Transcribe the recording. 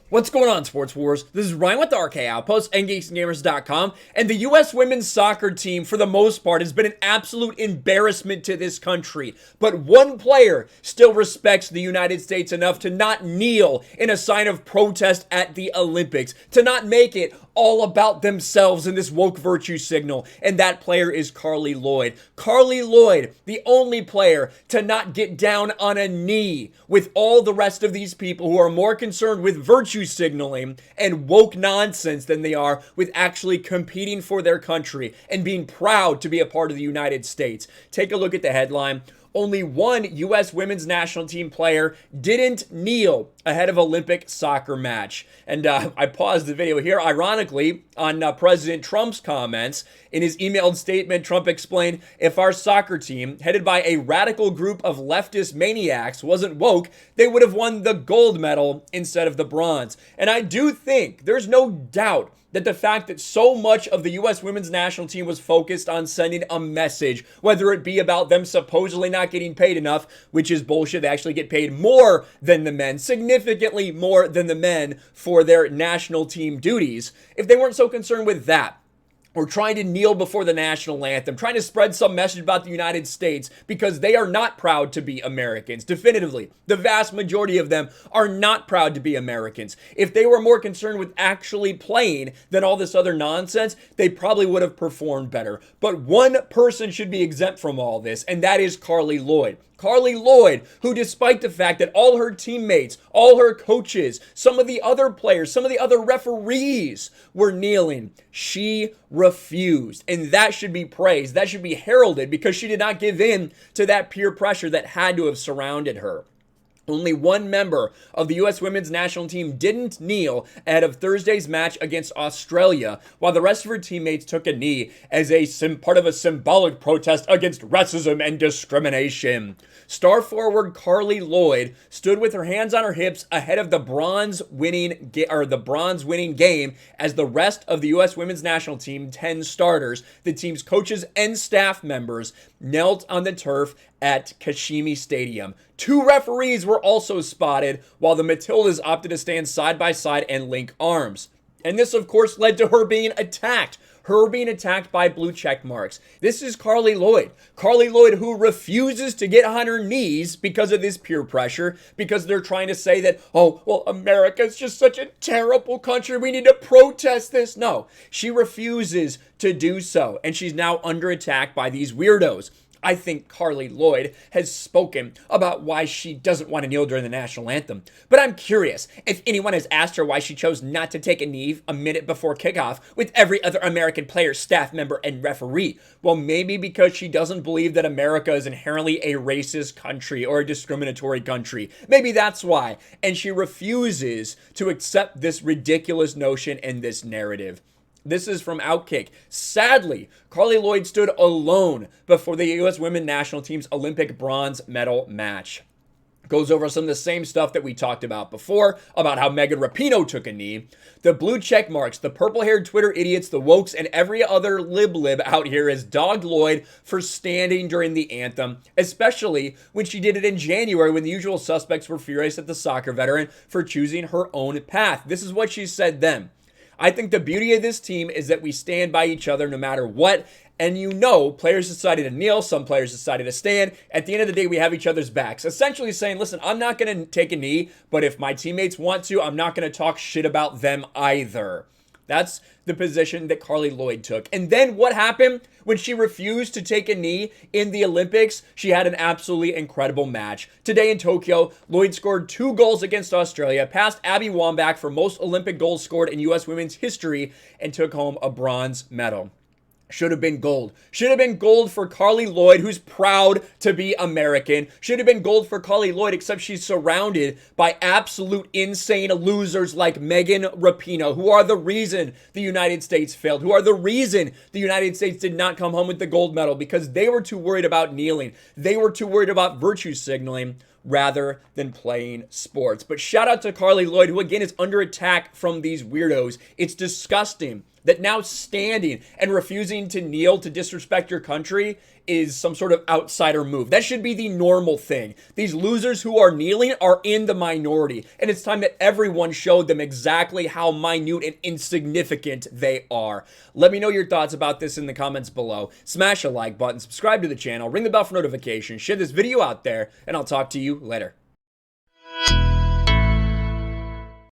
What's going on, Sports Wars? This is Ryan with the RK Outpost and GeeksGamers.com, and the U.S. women's soccer team, for the most part, has been an absolute embarrassment to this country. But one player still respects the United States enough to not kneel in a sign of protest at the Olympics, to not make it all about themselves in this woke virtue signal, and that player is Carli Lloyd. Carli Lloyd, the only player to not get down on a knee with all the rest of these people who are more concerned with virtue signaling and woke nonsense than they are with actually competing for their country and being proud to be a part of the United States. Take a look at the headline. Only one U.S. women's national team player didn't kneel ahead of Olympic soccer match. And I paused the video here, ironically, on President Trump's comments. In his emailed statement, Trump explained, if our soccer team, headed by a radical group of leftist maniacs, wasn't woke, they would have won the gold medal instead of the bronze. And I do think, there's no doubt, that the fact that so much of the U.S. women's national team was focused on sending a message, whether it be about them supposedly not getting paid enough, which is bullshit. They actually get paid more than the men, significantly more than the men for their national team duties. If they weren't so concerned with that, or trying to kneel before the national anthem, trying to spread some message about the United States because they are not proud to be Americans. Definitively, the vast majority of them are not proud to be Americans. If they were more concerned with actually playing than all this other nonsense, they probably would have performed better. But one person should be exempt from all this, and that is Carli Lloyd. Carli Lloyd, who despite the fact that all her teammates, all her coaches, some of the other players, some of the other referees were kneeling, she refused. And that should be praised. That should be heralded because she did not give in to that peer pressure that had to have surrounded her. Only one member of the U.S. women's national team didn't kneel ahead of Thursday's match against Australia, while the rest of her teammates took a knee as part of a symbolic protest against racism and discrimination. Star forward Carli Lloyd stood with her hands on her hips ahead of the bronze winning game as the rest of the U.S. women's national team, 10 starters, the team's coaches and staff members, knelt on the turf at Kashimi Stadium. 2 referees were also spotted, while the Matildas opted to stand side by side and link arms. And this, of course, led to her being attacked. Her being attacked by blue check marks. This is Carli Lloyd. Carli Lloyd, who refuses to get on her knees because of this peer pressure, because they're trying to say that, oh, well, America is just such a terrible country. We need to protest this. No, she refuses to do so. And she's now under attack by these weirdos. I think Carli Lloyd has spoken about why she doesn't want to kneel during the national anthem. But I'm curious if anyone has asked her why she chose not to take a knee a minute before kickoff with every other American player, staff member, and referee. Well, maybe because she doesn't believe that America is inherently a racist country or a discriminatory country. Maybe that's why. And she refuses to accept this ridiculous notion and this narrative. This is from Outkick. Sadly, Carli Lloyd stood alone before the U.S. women's national team's Olympic bronze medal match. Goes over some of the same stuff that we talked about before, about how Megan Rapinoe took a knee. The blue check marks, the purple-haired Twitter idiots, the wokes, and every other lib out here has dogged Lloyd for standing during the anthem, especially when she did it in January when the usual suspects were furious at the soccer veteran for choosing her own path. This is what she said then. I think the beauty of this team is that we stand by each other no matter what. And players decided to kneel, some players decided to stand. At the end of the day, we have each other's backs. Essentially saying, listen, I'm not going to take a knee, but if my teammates want to, I'm not going to talk shit about them either. That's the position that Carli Lloyd took. And then what happened when she refused to take a knee in the Olympics? She had an absolutely incredible match. Today in Tokyo, Lloyd scored 2 goals against Australia, passed Abby Wambach for most Olympic goals scored in U.S. women's history, and took home a bronze medal. Should have been gold. Should have been gold for Carli Lloyd, who's proud to be American. Should have been gold for Carli Lloyd, except she's surrounded by absolute insane losers like Megan Rapinoe, who are the reason the United States failed, who are the reason the United States did not come home with the gold medal, because they were too worried about kneeling. They were too worried about virtue signaling rather than playing sports. But shout out to Carli Lloyd, who again is under attack from these weirdos. It's disgusting that now standing and refusing to kneel to disrespect your country is some sort of outsider move. That should be the normal thing. These losers who are kneeling are in the minority, and it's time that everyone showed them exactly how minute and insignificant they are. Let me know your thoughts about this in the comments below. Smash a like button, subscribe to the channel, ring the bell for notifications, share this video out there, and I'll talk to you later.